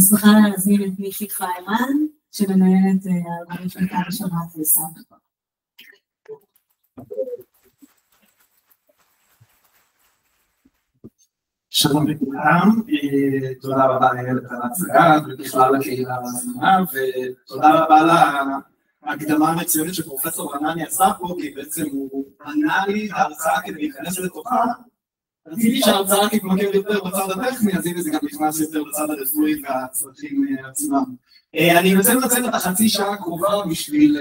שמחה להזמין את מיכי פיימן, שמנהלת הארגון של קו השבת וסבתא. שלום לכולם, תודה רבה לאיילת על ההצגה ובכלל לקהילה על ההזמנה, ותודה רבה להקדמה המצוינת שפרופסור רנני עשה פה, כי בעצם הוא ענה לי ההרצאה כדי להיכנס לתוכה. רציתי שההרצאה תתמקד יותר בצד הטכני, אז הנה זה גם נכנס יותר בצד הרפואי והצרכים עצמם. אני רוצה לנצל את החצי שעה הקרובה בשביל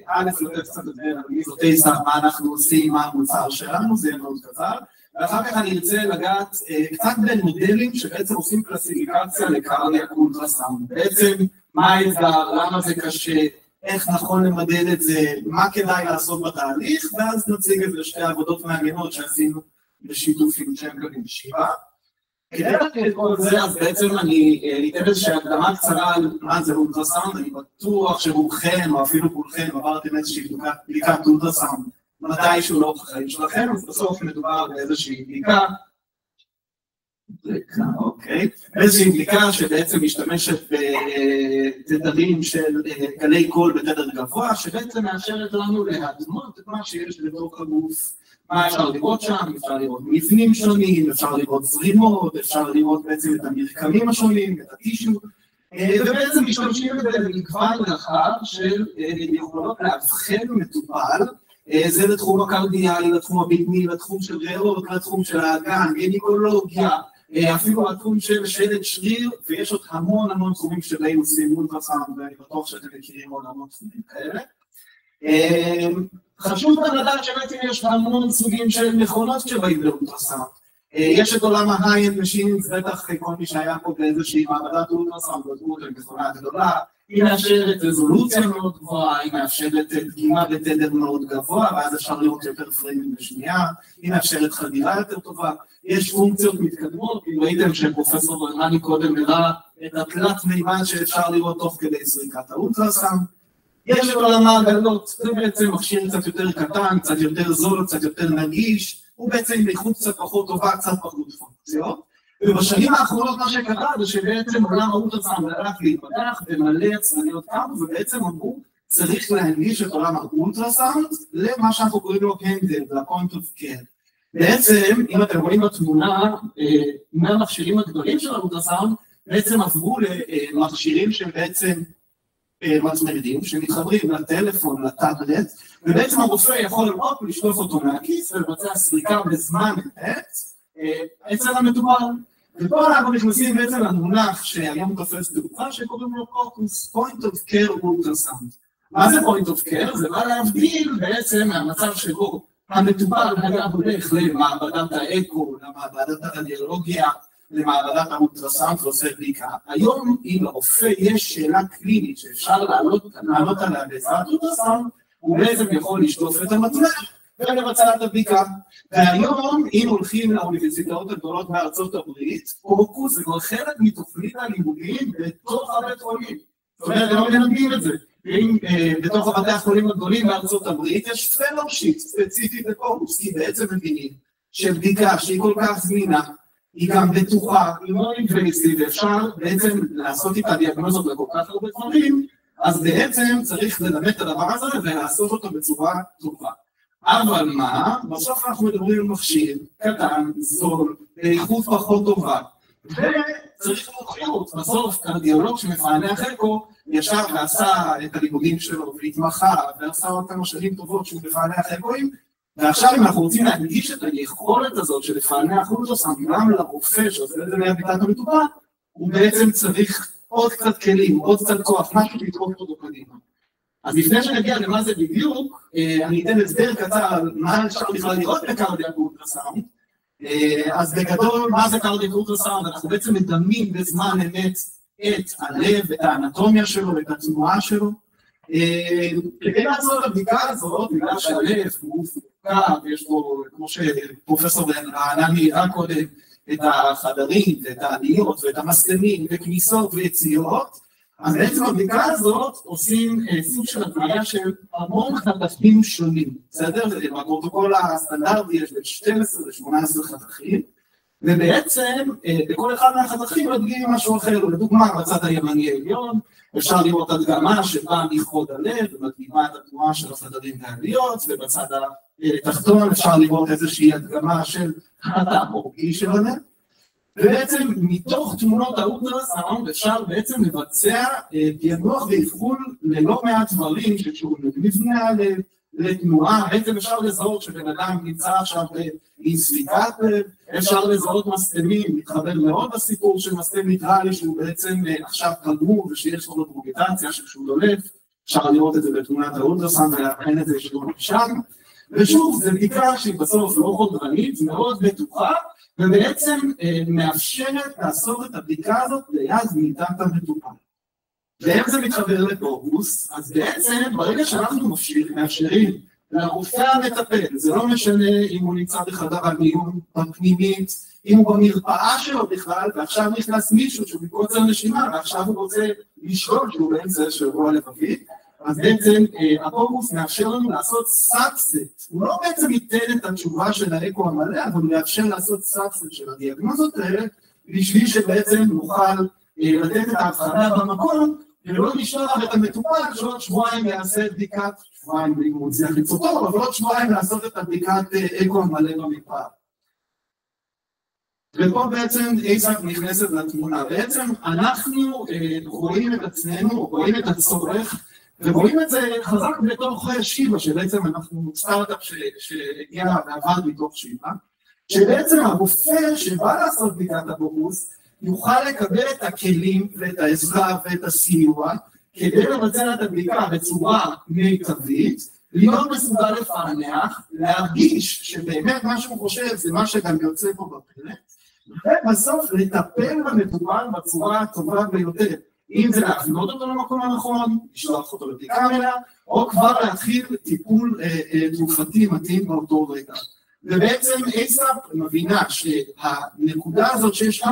א' לתת קצת יותר על מיזוטייסה, מה אנחנו עושים, מה המוצר שלנו, זה יהיה מאוד קצר. ואחר כך אני ארצה לגעת קצת בין מודלים שבעצם עושים קלסיפיקציה לקרדיאק אולטרסאונד. בעצם מה האתגר, למה זה קשה, איך נכון למדד את זה, מה כדאי לעשות בתהליך, ואז נציג את זה לשתי עבודות מעניינות שעשינו בשיתוף עם צ'מפיון שיבה. כדי לתת את כל זה, אז בעצם אני אתן איזושהי הקדמה קצרה על מה זה אולטרסאונד. אני בטוח שרובכם או אפילו כולכם עברתם איזושהי בדיקת אולטרסאונד מתישהו לאורך החיים שלכם, אז בסוף מדובר באיזושהי בדיקה, איזושהי בדיקה שבעצם משתמשת בתדרים של גלי קול בתדר גבוה, שבעצם מאפשרת לנו להדמות את מה שיש בתוך הגוף. מה אפשר לראות שם? אפשר לראות מבנים שונים, אפשר לראות זרימות, אפשר לראות בעצם את המרקמים השונים, את הטישו, ובעצם משתמשים בזה במגוון רחב של יכולות לאבחן מטופל, זה לתחום הקרדיאלי, לתחום הבטני, לתחום של ריאות, לתחום של האגן, גינקולוגיה, אפילו לתחום של שלד שריר, ויש עוד המון תחומים שבהם עושים אולטרסאונד, ואני בטוח שאתם מכירים עוד המון תחומים כאלה. חשוב גם לדעת שבעצם יש המון סוגים של מכונות שבאים לאולטרסאונד. יש את עולם ה-high-end machines, בטח כל מי שהיה פה באיזושהי מעבדת אולטרסאונד, מכונה גדולה, היא מאפשרת רזולוציה מאוד גבוהה, היא מאפשרת דגימה בתדר מאוד גבוה, ואז אפשר לראות יותר פריימים בשנייה, היא מאפשרת חדירה יותר טובה, יש פונקציות מתקדמות, אם ראיתם שפרופסור רנני קודם הראה את התלת מימד שאפשר לראות תוך כדי סריקת האולטרסאונד. יש את עולם העגלות, זה בעצם מכשיר קצת יותר קטן, קצת יותר זול, קצת יותר נגיש, הוא בעצם עם איכות קצת פחות טובה, קצת פחות פונקציות. ובשנים האחרונות מה שקרה זה שבעצם עולם האולטרסאונד הלך להתפתח ומלא יצרניות קמו, ובעצם אמרו, צריך להנגיש את עולם האולטרסאונד למה שאנחנו קוראים לו הנדל, ל-point of care. בעצם, אם אתם רואים בתמונה, מהמכשירים הגדולים של האולטרסאונד, בעצם עברו למכשירים שהם בעצם מצמרדים, שמתחברים לטלפון, לטאבלט, ובעצם הרופא יכול רק לשלוף אותו מהכיס ולבצע סריקה בזמן אמת אצל המטופל. ופה אנחנו נכנסים בעצם למונח שהיום תופס תאופה שקוראים לו פוקוס, point of care ultrasound. מה זה point of care? זה בא להבדיל בעצם מהמצב שבו המטופל היה הולך למעבדת האקו, למעבדת הרדיולוגיה, למעבדת האולטרסאונד ועושה בדיקה. היום אם לרופא יש שאלה קלינית שאפשר לענות עליה בעזרת אולטרסאונד, הוא בעצם יכול לשטוף את המצלח ולבצע את הבדיקה. והיום אם הולכים לאוניברסיטאות הגדולות בארצות הברית, פוקוס זה כבר חלק מתוכנית הלימודים בתוך הבית חולים. זאת אומרת, לא מלמדים את זה. ואם בתוך הבתי החולים הגדולים בארצות הברית יש פלושיפ ספציפי בפוקוס, כי בעצם מבינים שבדיקה שהיא כל כך זמינה, היא גם בטוחה, היא לא אינבייסיבית, ואפשר בעצם לעשות איתה דיאגנוזות לכל כך הרבה דברים, אז בעצם צריך ללמד את הדבר הזה ולעשות אותו בצורה טובה. אבל מה? בסוף אנחנו מדברים על מכשיר קטן, זול, באיכות פחות טובה, וצריך מומחיות. בסוף קרדיולוג שמפענח אקו ישב ועשה את הלימודים שלו והתמחה ועשה עוד כמה שנים טובות שהוא מפענח אקואים, ועכשיו אם אנחנו רוצים להנגיש את היכולת הזאת של לפענח אולטרסאונד גם לרופא שעושה את זה מהביטת המטופל, הוא בעצם צריך עוד קצת כלים, עוד קצת כוח, משהו לדחוף אותו קדימה. אז לפני שנגיע למה זה בדיוק, אני אתן הסבר קצר על מה אפשר בכלל לראות בקרדיאק אולטרסאונד. אז בגדול, מה זה קרדיאק אולטרסאונד? אנחנו בעצם מדמים בזמן אמת את הלב, את האנטומיה שלו, את התנועה שלו. כדי לעשות את הבדיקה הזאת, בגלל שהלב הוא מורכב, יש פה, כמו שפרופסור רענני הראה קודם, את החדרים, ואת העליות, ואת המסתמים, וכניסות ויציאות, אז בעצם הבדיקה הזאת עושים סוג של התניה של המון חתכים שונים, בסדר? בפרוטוקול הסטנדרטי יש בין 12 ל-18 חתכים, ובעצם בכל אחד מהחתכים מדגים משהו אחר, לדוגמה בצד הימני העליון, אפשר לראות הדגמה שבאה מחוד הלב, ומדגימה את התנועה של החדרים והעליות, ובצד התחתון אפשר לראות איזושהי הדגמה של התא הפורקי של הלב. ובעצם מתוך תמונות האולטרסאונד אפשר בעצם לבצע פענוח ואבחון ללא מעט דברים שקשורים למבנה הלב, לתנועה. בעצם אפשר לזהות שבן אדם נמצא עכשיו באי ספיקת לב, אפשר לזהות מסתמים, מתחבר מאוד בסיפור של מסתם מיטרלי שהוא בעצם עכשיו פגור ושיש לו פרוגטציה שכשהוא דולף, אפשר לראות את זה בתמונת האולטרסאונד ולהבחין את זה שדור משם. ושוב, זו בדיקה שהיא בסוף לא חודרנית, מאוד בטוחה, ובעצם מאפשרת לעשות את הבדיקה הזאת ליד מיטת המטופל. ואיך זה מתחבר לפוקוס? אז בעצם ברגע שאנחנו מאפשרים לרופא המטפל, זה לא משנה אם הוא נמצא בחדר המיון הפנימית, אם הוא במרפאה שלו בכלל, ועכשיו נכנס מישהו שהוא בקוצר נשימה, ועכשיו הוא רוצה לשאול שהוא באמצע שבוע לבבי, אז בעצם הפוקוס מאפשר לנו לעשות סאבסט, הוא לא בעצם ייתן את התשובה של האקו המלא, אבל הוא מאפשר לעשות סאבסט של הדיאגנוזות האלה, בשביל שבעצם נוכל לתת את ההבחנה במקום, ולא לשלוח את המטופל שעוד שבועיים יעשה בדיקת, שבועיים אם הוא צריך לצאותו, אבל עוד שבועיים לעשות את הבדיקת אקו המלא במרפאה. ופה בעצם ASAP נכנסת לתמונה, בעצם אנחנו רואים את עצמנו, רואים את הצורך, ורואים את זה חזק בתוך שיבה, שבעצם אנחנו סטארט-אפ שהגיע ועבד מתוך שיבה, שבעצם הרופא שבא לעשות בדיקת הפוקוס, יוכל לקבל את הכלים ואת העזרה ואת הסיוע, כדי לבצע את הבדיקה בצורה מיטבית, להיות מסוגל לפענח, להרגיש שבאמת מה שהוא חושב זה מה שגם יוצא פה בפלט, ובסוף לטפל במטופל בצורה הטובה ביותר. אם זה להפנות אותו למקום הנכון, לשלוח אותו לבדיקה מלאה, או כבר להתחיל טיפול תרופתי מתאים באותו רגע. ובעצם ASAP מבינה שהנקודה הזאת שיש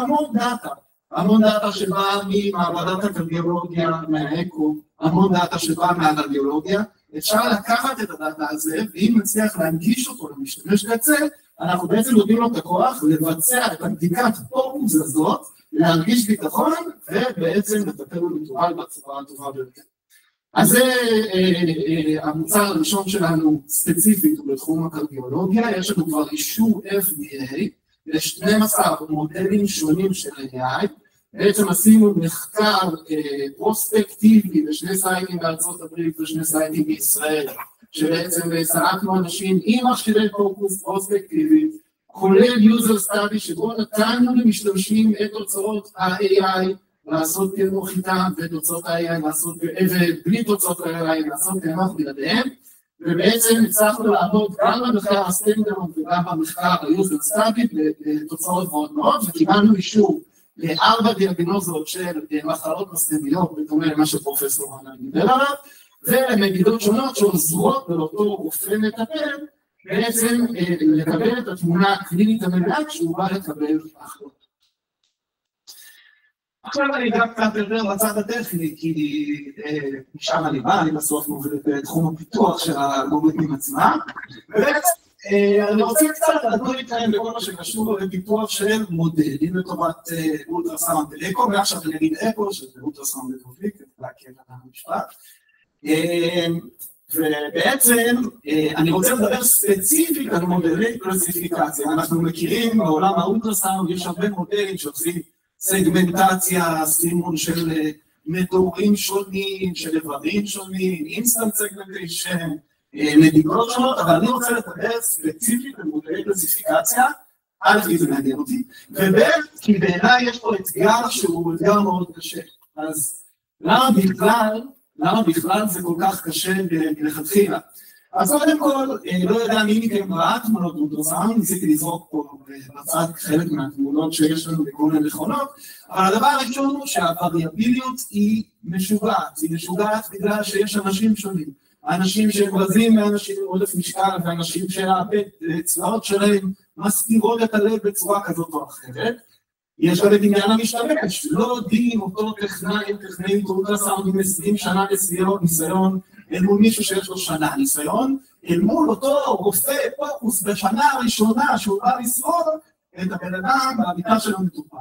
המון דאטה שבאה ממעבדת הקרדיולוגיה, מהאקו, המון דאטה שבאה מהרדיולוגיה, אפשר לקחת את הדאטה הזה, ואם נצליח להנגיש אותו למשתמש קצה, אנחנו בעצם נותנים לו את הכוח לבצע את הבדיקת פוקוס הזאת, להרגיש ביטחון, ובעצם לטפל במטופל בצורה הטובה ביותר. אז זה המוצר הראשון שלנו ספציפית בתחום הקרדיולוגיה, יש לנו כבר אישור FDA ל-12 מודלים שונים של AI, בעצם עשינו מחקר פרוספקטיבי בשני סייטים בארצות הברית ושני סייטים בישראל, שבעצם סרקנו אנשים עם מכשירי פוקוס פרוספקטיבית, כולל יוזר סטאדי שבו נתנו למשתמשים את תוצאות ה-AI, לעשות פענוח איתם ותוצאות ה-AI, ובלי תוצאות ה-AI לעשות פענוח בלעדיהם, ובעצם הצלחנו לעבוד גם במחקר הסטנדרט וגם במחקר היוזר סטאדי בתוצאות מאוד מאוד, וקיבלנו אישור ל4 דיאגנוזות של מחלות מסתמיות, בדומה למה שפרופסור רנה דיבר עליו, ולמדידות שונות שעוזרות לאותו רופא מטפל, בעצם לקבל את התמונה הקלינית המלאה כשהוא בא לקבל החלטות. עכשיו אני גם קצת יותר בצד הטכני, כי משם אני בא, אני בסוף מוביל את תחום הפיתוח של האלגוריתמים עצמם, ובעצם אני רוצה קצת לדון איתכם בכל מה שקשור לפיתוח של מודלים לטובת אולטרסאונד אקו, ועכשיו אני אגיד אקו, שזה אולטרסאונד קונפליקט, להקל על המשפט. ובעצם אני רוצה לדבר ספציפית על מודלי קלסיפיקציה. אנחנו מכירים בעולם האולטרסאונד, יש הרבה מודלים שעושים סגמנטציה, סימון של מדורים שונים, של איברים שונים, אינסטנט סגמנטיישן, נדיגות שונות, אבל אני רוצה לדבר ספציפית על מודלי קלסיפיקציה, א', כי זה מעניין אותי, וב', כי בעיניי יש פה אתגר שהוא אתגר מאוד קשה. אז למה בכלל זה כל כך קשה מלכתחילה? אז קודם כל, לא יודע מי מכם ראה תמונות אולטרסאונד, ניסיתי לזרוק פה בצד חלק מהתמונות שיש לנו בכל מיני מכונות, אבל הדבר הראשון הוא שהווריאביליות היא משוגעת בגלל שיש אנשים שונים. האנשים שהם רזים מאנשים עם עודף משקל, ואנשים שהצלעות שלהם מסתירות את הלב בצורה כזאת או אחרת. יש גם את עניין המשתמש, לא דין אותו טכנאי אולטרסאונד עם 20 שנה ניסיון, אל מול מישהו שיש לו שנה ניסיון, אל מול אותו רופא פוקוס בשנה הראשונה שהוא בא לשרוד, את הבן אדם במיטה של המטופל,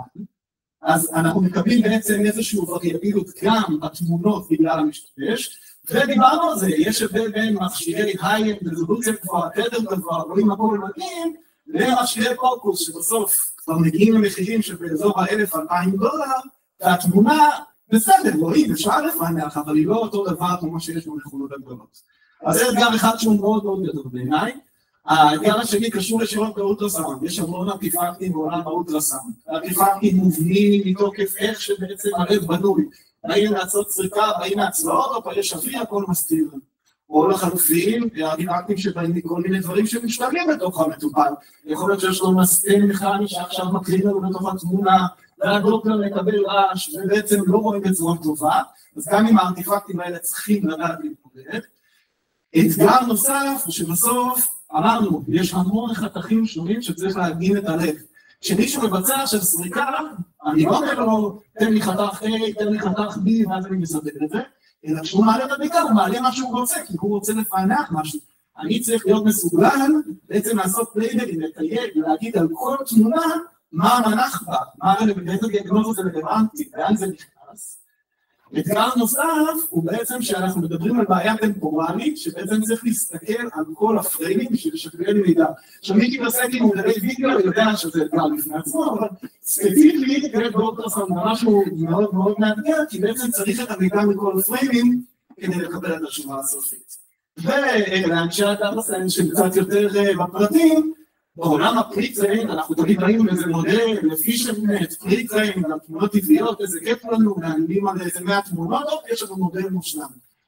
אז אנחנו מקבלים בעצם איזשהו וריאביליות גם בתמונות בגלל המשתמש, ודיברנו על זה, יש הבדל בין מכשירי היי-אנד רזולוציה גבוהה, תדר גבוה, רואים הכל מדהים, למכשירי פוקוס שבסוף כבר מגיעים למחירים שבאזור $1,000-2,000, והתמונה בסדר, רואים, אפשר לפענח, אבל היא לא אותו דבר כמו שיש במכונות הגדולות. אז זה אתגר אחד שהוא מאוד מאוד גדול בעיניי. האתגר השני קשור ישירות באולטרסאונד, יש המון ארטיפקטים בעולם האולטרסאונד. ארטיפקטים מובנים מתוקף איך שבעצם הלב בנוי. באים לעשות סריקה, באים מהצבאות, או פעי שפיר, הכל מסתיר. או לחלופין, ארטיפקטים שבאים מכל מיני דברים שמשתגעים בתוך המטופל. יכול להיות שיש לו מסתן מכני שעכשיו מקרין לנו בתוך התמונה, והדוקטור מקבל רעש, ובעצם לא רואים בצורה טובה, אז גם עם הארטיפקטים האלה צריכים לדעת להתמודד. אתגר נוסף הוא שבסוף אמרנו, יש המון חתכים שונים שצריך להגין את הלב. כשמישהו מבצע עכשיו סריקה, אני לא אומר לו, תן לי חתך A, תן לי חתך B, ואז אני מסדר את זה, אלא כשהוא מעלה את הבדיקה, הוא מעלה מה שהוא רוצה, כי הוא רוצה לפענח משהו. אני צריך להיות מסוגל, בעצם לעשות פלייבלים, לתייג, להגיד על כל תמונה, מה המנח בה, באיזה דיאגנוזה זה רלוונטי, לאן זה נכנס. אתגר נוסף הוא בעצם שאנחנו מדברים על בעיה טמפורלית, שבעצם צריך להסתכל על כל הפריימים בשביל לשקלל מידע. עכשיו מי מתעסק עם מודלי וידאו, אני יודע שזה אתגר בפני עצמו, אבל ספציפית, באולטרסאונד משהו מאוד מאוד מאתגר, כי בעצם צריך את המידע מכל הפריימים כדי לקבל את התשובה הסופית. ולאנשי הדאטה סיינס שקצת יותר בפרטים, בעולם הפריטריין, אנחנו תמיד ראינו איזה מודל, לפישרנט, פריטריין, על תמונות טבעיות, איזה כיף לנו, מעניינים על איזה 100 תמונות, יש לנו מודל מושלם.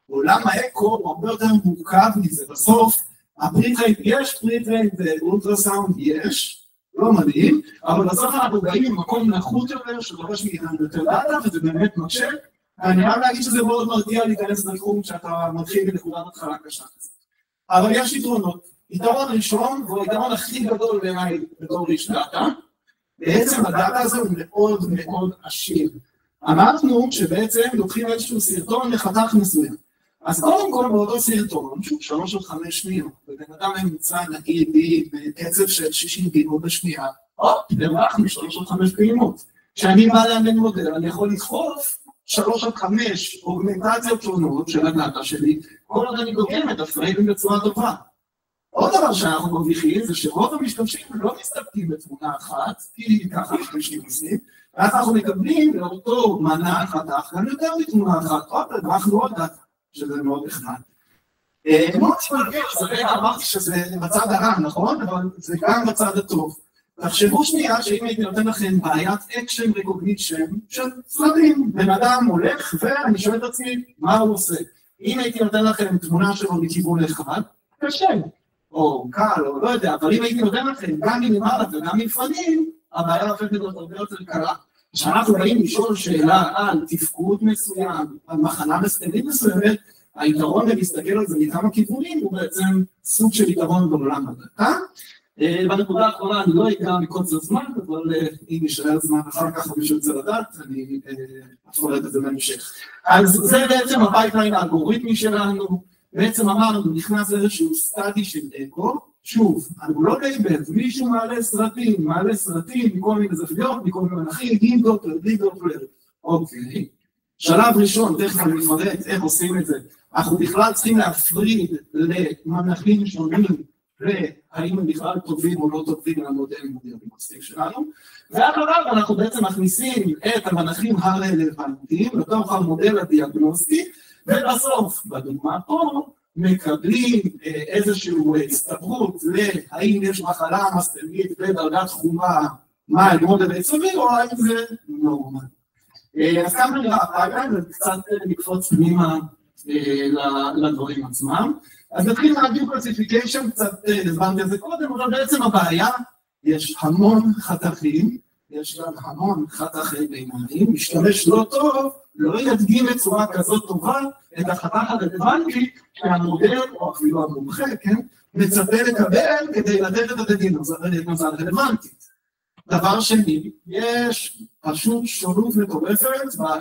בעולם האקו הוא הרבה יותר מורכב מזה, בסוף הפריטריין, יש פריטריין ואולטרסאונד יש, לא מדהים, אבל בסוף אנחנו באים ממקום נחות יותר, שדורש מאיתנו יותר דאטה, וזה באמת מקשה, אני חייב להגיד שזה מאוד מרתיע להיכנס לתחום שאתה מתחיל בנקודת התחלה קשה כזאת. אבל יש יתרונות. יתרון ראשון, והוא היתרון הכי גדול בעיניי בתור איש דאטה, בעצם הדאטה הזה הוא מאוד מאוד עשיר. אמרנו שבעצם לוקחים איזשהו סרטון לחתך מסוים. אז קודם כל באותו סרטון, שהוא 3 או 5 שניות, ובן אדם ממוצע נגיד בקצב של 60 פעימות בשנייה, הרווחנו 3 או 5 פעימות. כשאני בא לאמן מודל, אני יכול לדחוף 3 או 5 אוגמנטציות שונות של הדאטה שלי, כל עוד אני דוגם את הפריימים בצורה טובה. עוד דבר שאנחנו מרוויחים זה שרוב המשתמשים לא מסתפקים בתמונה אחת, כי ככה משתמשים עושים, ואז אנחנו מקבלים לאותו מנה חתך, גם יותר מתמונה אחת, אנחנו עוד דאטה, שזה מאוד נחמד. מאוד שמרגיש, זה רגע אמרתי שזה בצד הרע, נכון? אבל זה גם בצד הטוב. תחשבו שנייה שאם הייתי נותן לכם בעיית אקשן רקוגנישן של סרטים, בן אדם הולך ואני שואל את עצמי מה הוא עושה. אם הייתי נותן לכם תמונה שלו מכיוון אחד, קשה. או קל, או לא יודע, אבל אם הייתי נותן לכם גם מלמעלה וגם מלפנים, הבעיה הופכת להיות הרבה יותר קלה. כשאנחנו באים לשאול שאלה על תפקוד מסוים, על מחלה מסתנית מסוימת, היתרון להסתכל על זה מכמה כיוונים הוא בעצם סוג של יתרון בעולם הדאטה. בנקודה האחרונה אני לא אקרא מקוצר זמן, אבל אם יישאר זמן אחר כך מישהו יוצא לדעת, אני אפרט את זה בהמשך. אז זה בעצם הפייפליין האלגוריתמי שלנו, בעצם אמרנו, נכנס איזשהו סטאדי של אקו, שוב, אנחנו לא לייבל, מישהו מעלה סרטים מכל מיני זוויות, מכל מיני מנחים, עם דופלר, בלי דופלר. אוקיי. שלב ראשון, תכף אני מפרט איך עושים את זה. אנחנו בכלל צריכים להפריד למנחים שונים, והאם הם בכלל טובים או לא טובים למודלים הדיאגנוסטיים שלנו. ואחריו אנחנו בעצם מכניסים את המנחים הרלוונטיים לתוך המודל הדיאגנוסטי, ובסוף, בדוגמה פה, מקבלים איזושהי הסתברות להאם יש מחלה מסתנית בדרגת חומרה מה המודל היסודי, או האם זה נורמל. אז כאן נראה הפייפליין, וקצת נקפוץ פנימה לדברים עצמם. אז נתחיל מהדיו קלסיפיקיישן, קצת הסברתי על זה קודם, אבל בעצם הבעיה, יש המון חתכים, יש גם המון חתכי ביניים, משתמש לא טוב, לא ידגים בצורה כזאת טובה את החתך הרלוונטי שהמודל, או אפילו המומחה, כן, מצפה לקבל כדי לתת את הדיאגנוזה הרלוונטית. דבר שני, יש פשוט שונות מטורפת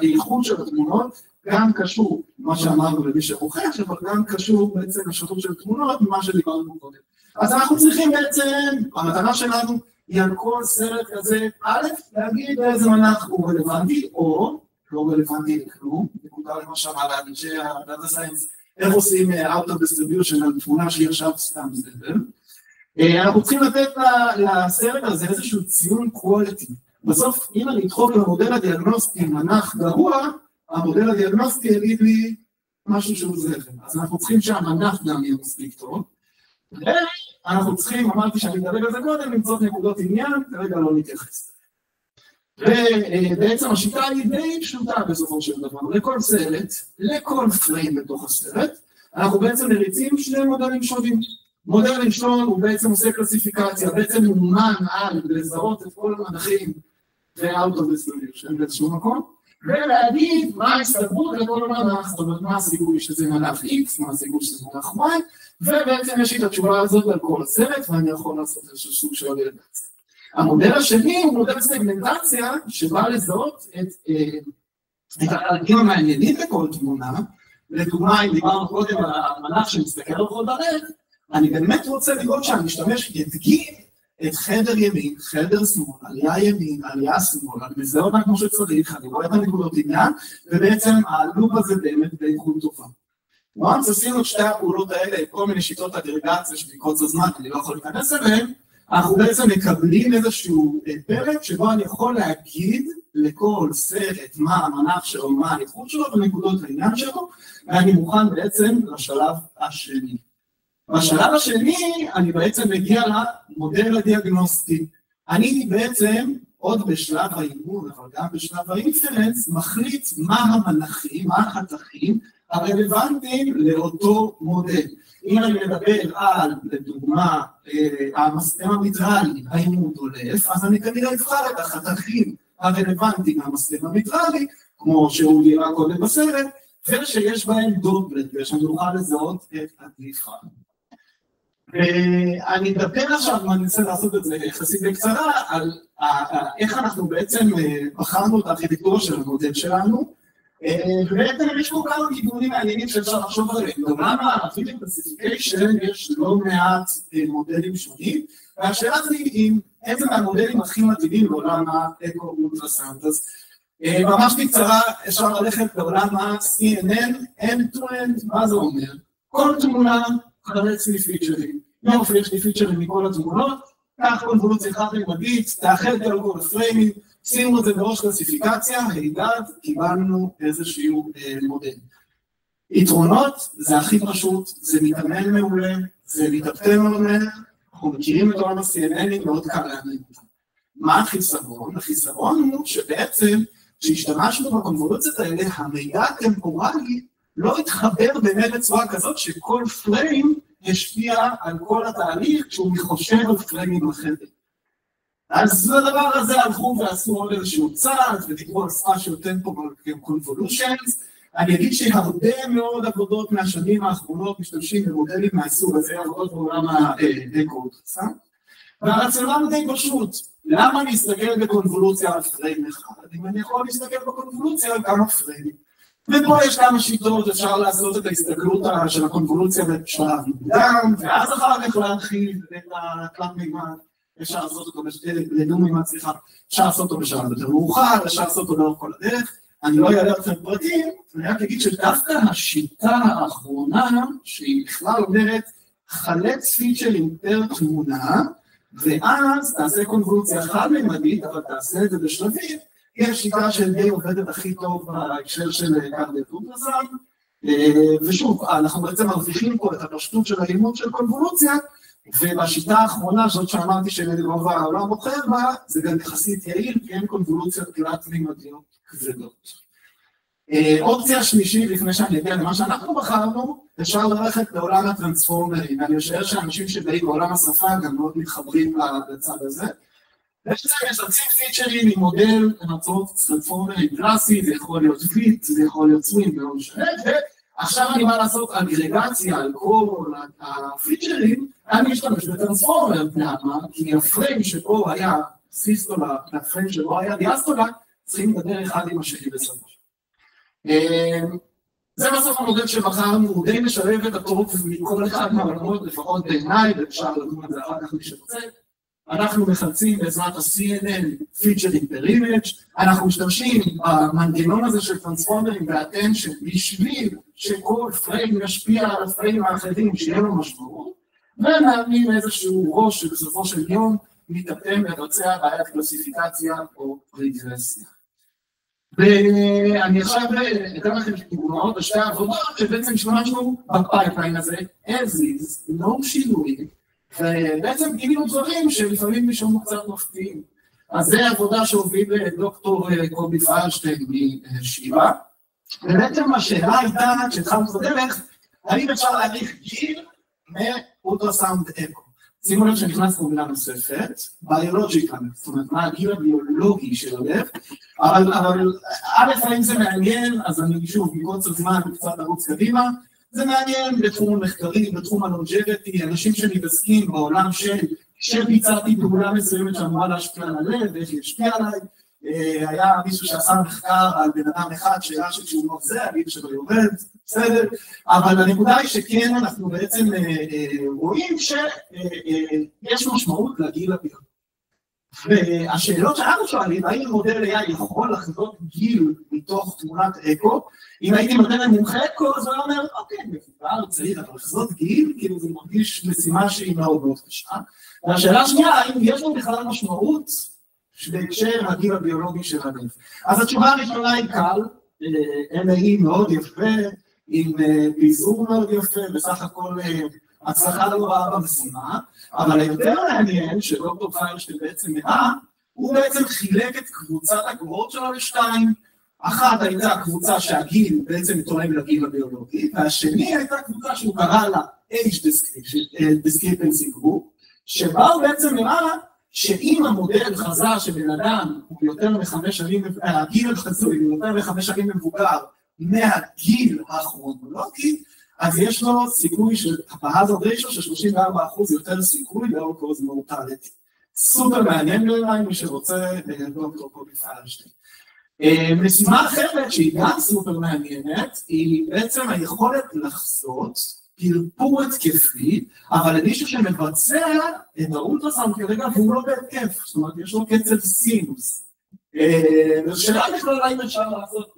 באיכות של התמונות, גם קשור, מה שאמרנו למי שרוכש, אבל גם קשור בעצם לשונות של תמונות ממה שדיברנו קודם. אז אנחנו צריכים בעצם, המטרה שלנו, היא על כל סרט כזה, א', להגיד איזה מנח הוא רלוונטי, או לא רלוונטי לכלום, נקודה למשל על אנשי הדאטה סיינס, איך עושים out of distribution על תמונה שהיא עכשיו סתם בסדר. אנחנו צריכים לתת לסרט הזה איזשהו ציון quality. בסוף, אם אני אדחוק למודל הדיאגנוסטי מנח גרוע, המודל הדיאגנוסטי יגיד לי משהו שהוא זכר. אז אנחנו צריכים שהמנח גם יהיה מספיק טוב. ואנחנו צריכים, אמרתי שאני מדבר על זה קודם, למצוא נקודות עניין, כרגע לא נתייחס. ובעצם השיטה היא די פשוטה בסופו של דבר. לכל סרט, לכל פריים בתוך הסרט, אנחנו בעצם מריצים שני מודלים שונים. מודל ראשון הוא בעצם עושה קלסיפיקציה, בעצם מומן על לזהות את כל המנחים ו-out of distribution באיזשהו מקום, ולהגיד מה ההסתברות לכל מנח, זאת אומרת מה הסיכוי שזה מנח X, מה הסיכוי שזה מנח Y, ובעצם יש לי את התשובה הזאת על כל הסרט, ואני יכול לעשות איזשהו סוג של אוריינטציה. המודל השני הוא מודל סגמנטציה, שבא לזהות את החלקים המעניינים בכל תמונה, לדוגמה, אם דיברנו קודם על המנח שמסתכל על כל דרך, אני באמת רוצה לראות שהמשתמש ידגים את חדר ימין, חדר שמאל, עלייה ימין, עלייה שמאל, אני מזהה אותם כמו שצריך, אני רואה את הנקודות עניין, ובעצם הלופ הזה באמת באיכות טובה. once עשינו את שתי הפעולות האלה, כל מיני שיטות אגרגציה שבקוץ הזמן, אני לא יכול להיכנס אליהן, אנחנו בעצם מקבלים איזשהו פרק שבו אני יכול להגיד לכל סרט מה המנח שלו, מה האיכות שלו, ונקודות העניין שלו, ואני מוכן בעצם לשלב השני. בשלב השני אני בעצם מגיע למודל הדיאגנוסטי. אני בעצם עוד בשלב האימון, אבל גם בשלב האינפרנס, מחליט מה המנחים, מה החתכים הרלוונטיים לאותו מודל. אם אני מדבר על, לדוגמה, המסתם המיטרלי, האם הוא דולף, אז אני כנראה אבחר את החתכים הרלוונטיים מהמסתם המיטרלי, כמו שהוא נראה קודם בסרט, ושיש בהם דובלט, ושאני אוכל לזהות את הדליפה. אני אדבר עכשיו, ואני אנסה לעשות את זה יחסית בקצרה, על איך אנחנו בעצם בחרנו את הארכיטקטורה של המודל שלנו, ובעצם יש פה כמה כיוונים מעניינים שאפשר לחשוב עליהם. בעולם הערבית קלאסיפיקיישן יש לא מעט מודלים שונים, והשאלה היא איזה מהמודלים הכי מתאימים בעולם האקו-אולטרסאונד. אז ממש בקצרה אפשר ללכת בעולם ה-CNN, end-to-end, מה זה אומר? כל תמונה חלץ לי פיצ'רים. יופי, יש לי פיצ'רים מכל התמונות, כך קונבולוציה חד-ממדית, תאחד על כל הפריימים, שימו את זה בראש קלסיפיקציה, הידד, קיבלנו איזשהו מודל. יתרונות, זה הכי פשוט, זה מתאמן מעולה, זה מתאפתן מעולה, אנחנו מכירים את עולם ה-CNN, מאוד קל להאמין אותם. מה החיסרון? החיסרון הוא שבעצם, כשהשתמשנו בקונבולוציות האלה, המידע הטמפורלי לא התחבר באמת בצורה כזאת שכל פריים השפיע על כל התהליך כשהוא מחושב על פריימים אחרים. אז לדבר הזה הלכו ועשו עוד איזשהו צעד, ודיברו על שפה של טמפורל קונבולושנס. אני אגיד שהרבה מאוד עבודות מהשנים האחרונות משתמשים במודלים מהסוג הזה, עבודות בעולם האקו-אולטרסאונד. והרציונל די פשוט, למה אני אסתכל בקונבולוציה על פריים אחד? אם אני יכול להסתכל בקונבולוציה על כמה פריימים. ופה יש כמה שיטות, אפשר לעשות את ההסתכלות של הקונבולוציה בשלב מוקדם, ואז אחר כך להרחיב את התלת מימד, אפשר לעשות אותו לדו מימד, אפשר לעשות אותו בשלב יותר מאוחר, אפשר לעשות אותו לאורך כל הדרך, אני לא אעלה אתכם פרטים, אני רק אגיד שדווקא השיטה האחרונה, שהיא בכלל אומרת, חלץ פיצ'רים פר תמונה, ואז תעשה קונבולוציה חד-ממדית, אבל תעשה את זה בשלבים, היא השיטה שדי עובדת הכי טוב בהקשר של קארדיו-אולטרסאונד, ושוב, אנחנו בעצם מרוויחים פה את הפשטות של הלימוד של קונבולוציה, ובשיטה האחרונה, זאת שאמרתי שלרוב העולם בוחר בה, זה גם יחסית יעיל, כי אין קונבולוציות תלת-ממדיות כבדות. אופציה שלישית, לפני שאני אגיע למה שאנחנו בחרנו, אפשר ללכת לעולם הטרנספורמרים, ואני חושב שאנשים שבאים בעולם השפה גם מאוד מתחברים לצד הזה, יש רצים פיצ'רים עם מודל למצות טרנספורמרים קלאסי, זה יכול להיות פיט, זה יכול להיות סווינג, ולא משנה, ועכשיו אני בא לעשות אגרגציה על כל הפיצ'רים, אני משתמש בטרנספורמר, למה? כי הפריים שבו היה סיסטולה, הפריים שבו היה דיאסטולה, צריכים לדבר אחד עם השני בסופו. זה בסוף המודל שבחרנו, הוא די משלב את הטוב מכל אחד מהעולמות, לפחות בעיניי, ואפשר לדון על זה אחר כך מי שרוצה. אנחנו מחלצים בעזרת ה-CNN Featuring per Image, אנחנו משתמשים במנגנון הזה של טרנספורמרים והטנשן בשביל שכל פריים ישפיע על הפריים האחרים שיהיה לו משמעות, ומאמנים איזשהו ראש שבסופו של יום מתאפתם לבצע בעיית קלסיפיקציה או רגרסיה. ואני עכשיו אתן לכם דוגמאות בשתי העבודות שבעצם השתמשנו בפייפליין הזה, as is, לא שינויים, ובעצם גילינו דברים שלפעמים נשמעו קצת מפתיעים. אז זו עבודה שהוביל דוקטור קובי פיינשטיין משיבא, ובעצם השאלה הייתה, כשהתחלנו את הדרך, האם אפשר להעריך גיל מאולטרסאונד אקו. שימו לב שנכנסנו מילה נוספת, ביולוג'יקל, זאת אומרת, מה הגיל הביולוגי של הלב, אבל א', האם זה מעניין, אז אני שוב, מקוצר זמן וקצת לרוץ קדימה, זה מעניין בתחום המחקרי, בתחום הלונג'ביטי, אנשים שמתעסקים בעולם שביצעתי פעולה מסוימת שאמורה להשפיע על הלב, ואיך להשפיע עליי, היה מישהו שעשה מחקר על בן אדם אחד, שאלה שכשהוא מרזה, הגיל שלו יורד, בסדר, אבל הנקודה היא שכן אנחנו בעצם רואים שיש משמעות לגיל הביולוגי. והשאלות שאנחנו שואלים, האם מודל AI יכול לחזות גיל מתוך תמונת אקו? אם הייתי נותן למומחה אקו, אז הוא אומר, אוקיי, מבוגר, צריך לחזות גיל, כאילו זה מרגיש משימה שהיא מאוד מאוד קשה. והשאלה השנייה, האם יש לו בכלל משמעות בהקשר הגיל הביולוגי של הלב? אז התשובה הראשונה היא קל, MAE מאוד יפה, עם פיזור מאוד יפה, בסך הכל הצלחה לא רעה במשימה, אבל היותר מעניין שדוקטור פיינשטיין בעצם הוא בעצם חילק את קבוצת הגבוהות שלו לשתיים, אחת הייתה קבוצה שהגיל בעצם תואם לגיל הביולוגי, והשני הייתה קבוצה שהוא קרא לה Age Discrepancy Group, שבה הוא בעצם הראה שאם המודל חזה שבן אדם הוא יותר מ5 שנים, הגיל החזוי הוא יותר מ5 שנים מבוגר מהגיל הכרונולוגי, אז יש לו סיכוי בהאזרד ריישו של 34% יותר סיכוי לאור קוז מורטליטי. סופר מעניין בעיניי מי שרוצה דוקטור קובי פיינשטיין. משימה אחרת שהיא גם סופר מעניינת, היא בעצם היכולת לחזות פרפור התקפי, אבל למישהו שמבצע את האולטרסאונד כרגע והוא לא בהתקף, זאת אומרת יש לו קצב סינוס. ושאלה בכלל האם אפשר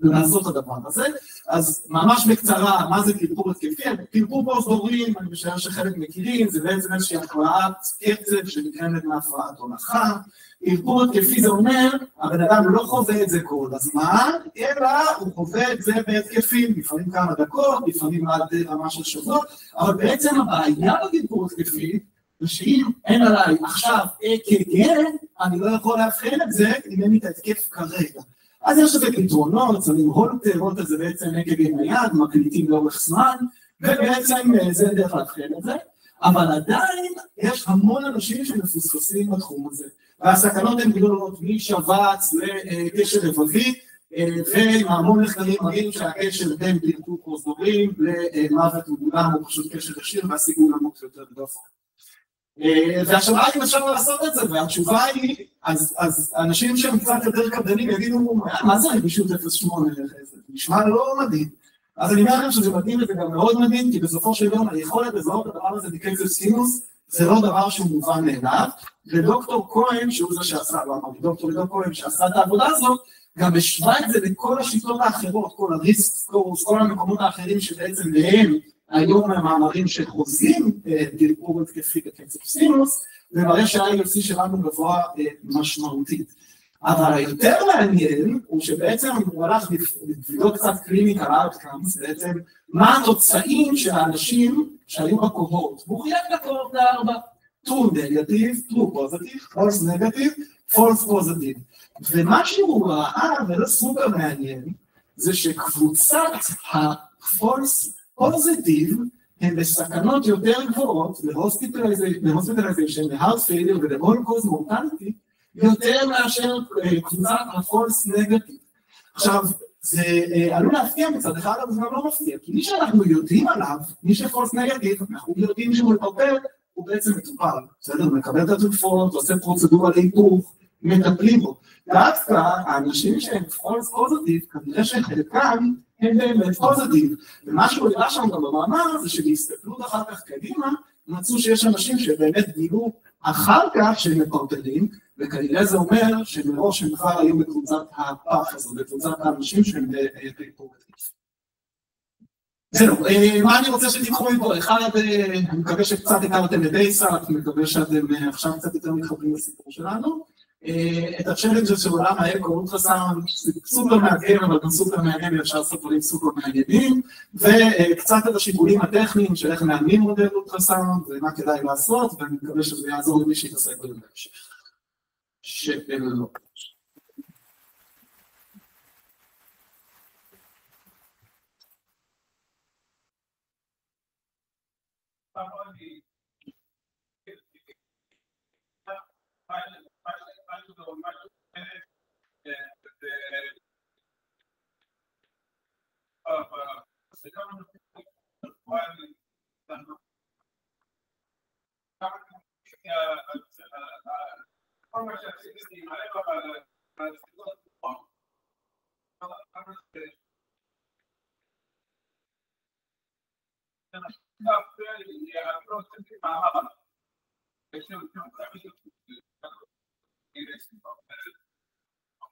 לעשות את הדבר הזה, אז ממש בקצרה, מה זה פרפור התקפי? פרפור פוסט-דוריים, אני משער שחלק מכירים, זה בעצם איזושהי הפרעת קצב שנקראת מהפרעת הולכה. פרפור התקפי זה אומר, הבן אדם לא חווה את זה כל הזמן, אלא הוא חווה את זה בהתקפים, לפעמים כמה דקות, לפעמים עד רמה של שבוע, אבל בעצם הבעיה בפרפור התקפי, ושאם אין עליי עכשיו אק"ג, אני לא יכול להבחין את זה אם אין לי את ההתקף כרגע. אז יש לזה פתרונות, שמים הולטר זה בעצם אק"ג נייד, מקליטים לאורך זמן, ובעצם זה דרך להבחין את זה, אבל עדיין יש המון אנשים שמפוספסים בתחום הזה, והסכנות הן גדולות משבץ לקשר לבבי, והמון מחקרים מראים שהקשר בין פרפור פוסט-דוריים למוות מוקדם הוא פשוט קשר ישיר והסיכון עמוק יותר גבוה. והשאלה אם אפשר לעשות את זה, והתשובה היא, אז אנשים שהם קצת יותר קפדנים יגידו, מה זה רגישות 0.8? זה נשמע לא מדהים. אז אני אומר לכם שזה מדהים וזה גם מאוד מדהים, כי בסופו של יום היכולת לזהות את הדבר הזה בקצב סינוס, זה לא דבר שהוא מובן מאליו, ודוקטור כהן, שהוא זה שעשה, לא אמרתי, דוקטור כהן שעשה את העבודה הזאת, גם השווה את זה לכל השיטות האחרות, כל הריסק סקורס, כל המקומות האחרים שבעצם להם, היום המאמרים שחוזים פרפור התקפי בקצב סינוס, ומראה שה-ILC שלנו גבוה משמעותית. אבל היותר מעניין הוא שבעצם הוא הלך לבדוק קצת קליניקל אאוטקאמס, בעצם מה התוצאים של האנשים שהיו בקוהורט. והוא חילק לקוהורט ל4, true negative, true positive, false negative, false positive. ומה שהוא ראה, וזה סופר מעניין, זה שקבוצת ה-false פוזיטיב הן בסכנות יותר גבוהות להוספיטליזיישן, להארט פיילר ולהול קוז מורטליטי יותר מאשר קבוצת הפולס נגטיב. עכשיו, זה עלול להפתיע מצד אחד, אבל זה גם לא מפתיע, כי מי שאנחנו יודעים עליו, מי שפולס נגטיב, אנחנו יודעים שהוא מטפל, הוא בעצם מטופל, בסדר? מקבל את התרופות, עושה פרוצדורה להיפוך, מטפלים בו. דווקא האנשים שהם פולס פוזיטיב, כנראה שחלקם הם באמת פוזיטיב, ומה שהוא הראה שם גם במאמר זה שבהסתכלות אחר כך קדימה, מצאו שיש אנשים שבאמת גילו אחר כך שהם מפרפרים, וכנראה זה אומר שמראש הם כבר היו בקבוצת הפח הזו, בקבוצת האנשים שהם בפרפרים. זהו, מה אני רוצה שתיקחו מפה? אחד, אני מקווה שקצת הכרתם את דייסאפ, אני מקווה שאתם עכשיו קצת יותר מתחברים לסיפור שלנו. את הצ'לנג'ר של עולם האקו-אולטרסאונד, זה סופר מעניין, אבל גם סופר מעניין, ואפשר לעשות דברים סופר מעניינים, וקצת את השיקולים הטכניים של איך מאמנים מודל אולטרסאונד, ומה כדאי לעשות, ואני מקווה שזה יעזור למי שיתעסק בזה בהמשך. שאלות.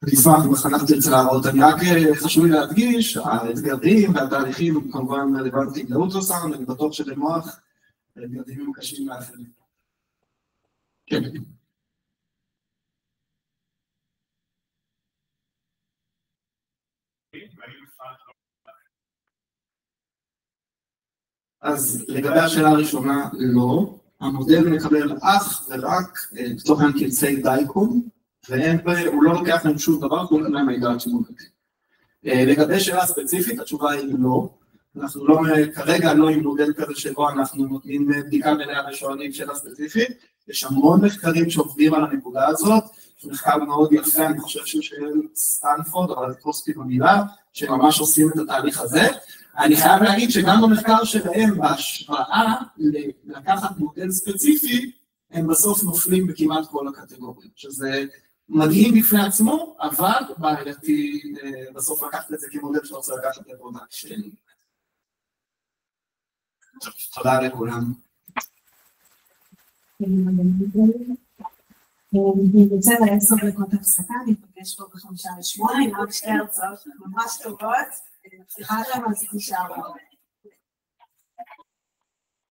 אני אשמח אם אחר כך תרצה להראות, אני רק חשוב לי להדגיש, האתגרים והתהליכים הם כמובן רלוונטיים לאולטרסאונד, אני בטוח שבמוח האתגרים הם קשים לאחרים. כן. אז לגבי השאלה הראשונה, לא. המודל מקבל אך ורק תוכן קבצי דייקון, והוא לא לוקח להם שום דבר, הוא לא מידע תמונתי. לגבי שאלה ספציפית, התשובה היא לא. אנחנו לא, כרגע לא עם מודל כזה שבו אנחנו נותנים בדיקה מלאה ושואלים שאלה ספציפית. יש המון מחקרים שעובדים על הנקודה הזאת, יש מחקר מאוד יפה, אני חושב שהוא של סטנפורד, אבל פוסטי במילה, שממש עושים את התהליך הזה. אני חייב להגיד שגם במחקר שלהם, בהשוואה לקחת מודל ספציפי, הם בסוף נופלים בכמעט כל הקטגוריות, שזה מדהים בפני עצמו, אבל בעייתי בסוף לקחת את זה כמודל שאתה רוצה לקחת את הפרודקשן. תודה לכולם. אני רוצה ל10 דקות הפסקה, נפגש פה ב5:08, רק שתי הרצאות ממש טובות, סליחה להם על זה תשארו.